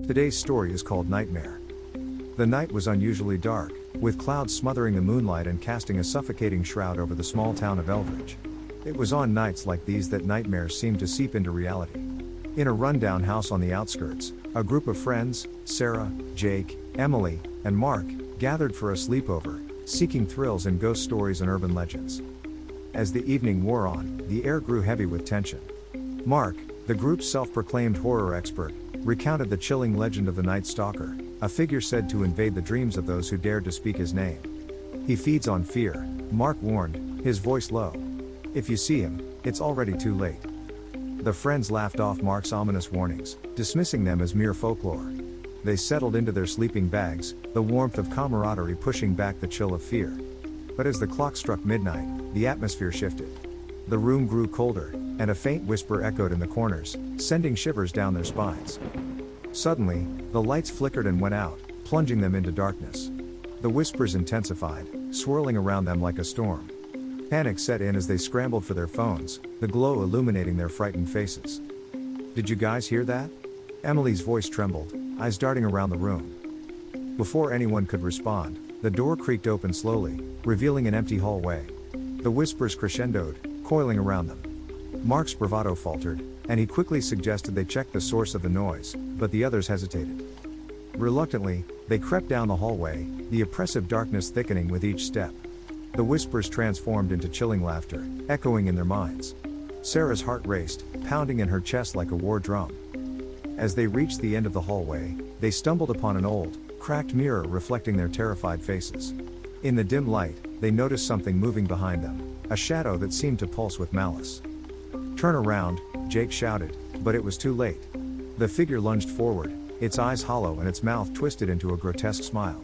Today's story is called Nightmare. The night was unusually dark, with clouds smothering the moonlight and casting a suffocating shroud over the small town of Eldridge. It was on nights like these that nightmares seemed to seep into reality. In a rundown house on the outskirts, a group of friends, Sarah, Jake, Emily, and Mark, gathered for a sleepover, seeking thrills in ghost stories and urban legends. As the evening wore on, the air grew heavy with tension. Mark, the group's self-proclaimed horror expert, recounted the chilling legend of the Night Stalker, a figure said to invade the dreams of those who dared to speak his name. "He feeds on fear," Mark warned, his voice low. "If you see him, it's already too late." The friends laughed off Mark's ominous warnings, dismissing them as mere folklore. They settled into their sleeping bags, the warmth of camaraderie pushing back the chill of fear. But as the clock struck midnight, the atmosphere shifted. The room grew colder, and a faint whisper echoed in the corners, sending shivers down their spines. Suddenly, the lights flickered and went out, plunging them into darkness. The whispers intensified, swirling around them like a storm. Panic set in as they scrambled for their phones, the glow illuminating their frightened faces. "Did you guys hear that?" Emily's voice trembled, eyes darting around the room. Before anyone could respond, the door creaked open slowly, revealing an empty hallway. The whispers crescendoed, coiling around them. Mark's bravado faltered, and he quickly suggested they check the source of the noise, but the others hesitated. Reluctantly, they crept down the hallway, the oppressive darkness thickening with each step. The whispers transformed into chilling laughter, echoing in their minds. Sarah's heart raced, pounding in her chest like a war drum. As they reached the end of the hallway, they stumbled upon an old, cracked mirror reflecting their terrified faces. In the dim light, they noticed something moving behind them, a shadow that seemed to pulse with malice. "Turn around," Jake shouted, but it was too late. The figure lunged forward, its eyes hollow and its mouth twisted into a grotesque smile.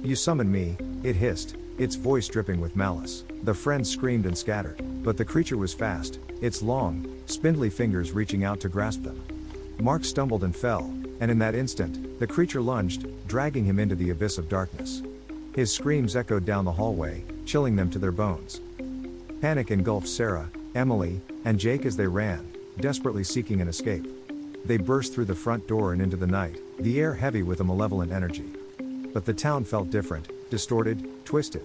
"You summoned me," it hissed, its voice dripping with malice. The friends screamed and scattered, but the creature was fast, its long, spindly fingers reaching out to grasp them. Mark stumbled and fell, and in that instant, the creature lunged, dragging him into the abyss of darkness. His screams echoed down the hallway, chilling them to their bones. Panic engulfed Sarah, Emily, and Jake as they ran, desperately seeking an escape. They burst through the front door and into the night, the air heavy with a malevolent energy. But the town felt different, distorted, twisted.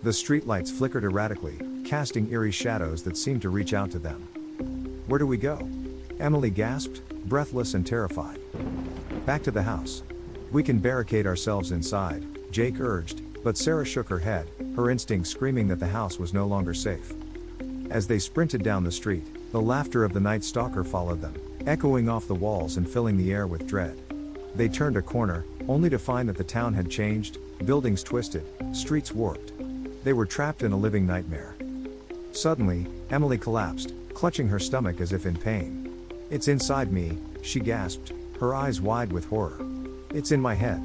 The streetlights flickered erratically, casting eerie shadows that seemed to reach out to them. "Where do we go?" Emily gasped, breathless and terrified. "Back to the house. We can barricade ourselves inside," Jake urged, but Sarah shook her head, her instincts screaming that the house was no longer safe. As they sprinted down the street, the laughter of the Night Stalker followed them, echoing off the walls and filling the air with dread. They turned a corner, only to find that the town had changed, buildings twisted, streets warped. They were trapped in a living nightmare. Suddenly, Emily collapsed, clutching her stomach as if in pain. "It's inside me," she gasped, her eyes wide with horror. "It's in my head."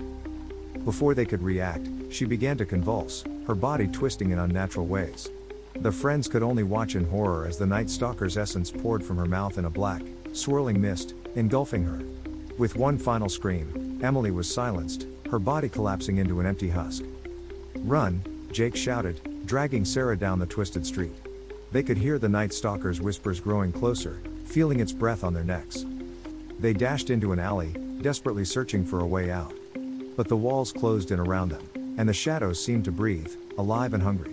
Before they could react, she began to convulse, her body twisting in unnatural ways. The friends could only watch in horror as the Night Stalker's essence poured from her mouth in a black, swirling mist, engulfing her. With one final scream, Emily was silenced, her body collapsing into an empty husk. "Run," Jake shouted, dragging Sarah down the twisted street. They could hear the Night Stalker's whispers growing closer, feeling its breath on their necks. They dashed into an alley, desperately searching for a way out. But the walls closed in around them, and the shadows seemed to breathe, alive and hungry.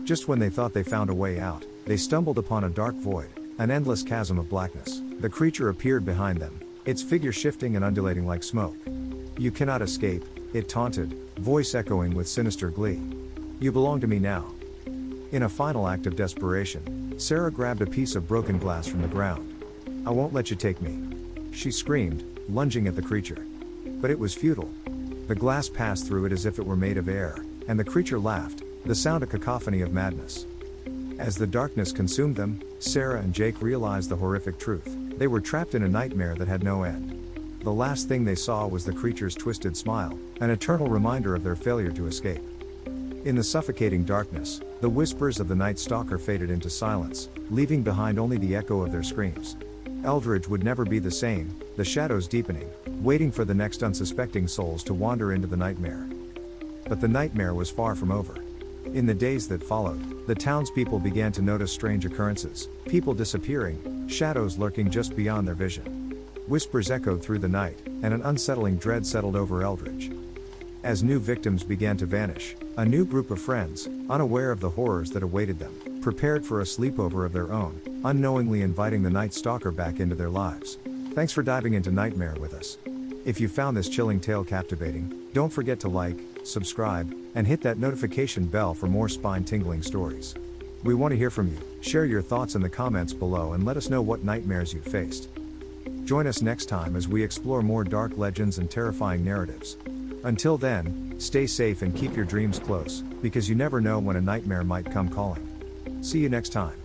Just when they thought they found a way out, they stumbled upon a dark void, an endless chasm of blackness. The creature appeared behind them, its figure shifting and undulating like smoke. "You cannot escape," it taunted, voice echoing with sinister glee. "You belong to me now." In a final act of desperation, Sarah grabbed a piece of broken glass from the ground. "I won't let you take me," she screamed, lunging at the creature. But it was futile. The glass passed through it as if it were made of air, and the creature laughed, the sound a cacophony of madness. As the darkness consumed them, Sarah and Jake realized the horrific truth. They were trapped in a nightmare that had no end. The last thing they saw was the creature's twisted smile, an eternal reminder of their failure to escape. In the suffocating darkness, the whispers of the Night Stalker faded into silence, leaving behind only the echo of their screams. Eldridge would never be the same, the shadows deepening, waiting for the next unsuspecting souls to wander into the nightmare. But the nightmare was far from over. In the days that followed, the townspeople began to notice strange occurrences, people disappearing, shadows lurking just beyond their vision. Whispers echoed through the night, and an unsettling dread settled over Eldridge. As new victims began to vanish, a new group of friends, unaware of the horrors that awaited them, prepared for a sleepover of their own, unknowingly inviting the Night Stalker back into their lives. Thanks for diving into Nightmare with us. If you found this chilling tale captivating, don't forget to like, subscribe, and hit that notification bell for more spine-tingling stories. We want to hear from you. Share your thoughts in the comments below and let us know what nightmares you've faced. Join us next time as we explore more dark legends and terrifying narratives. Until then, stay safe and keep your dreams close, because you never know when a nightmare might come calling. See you next time.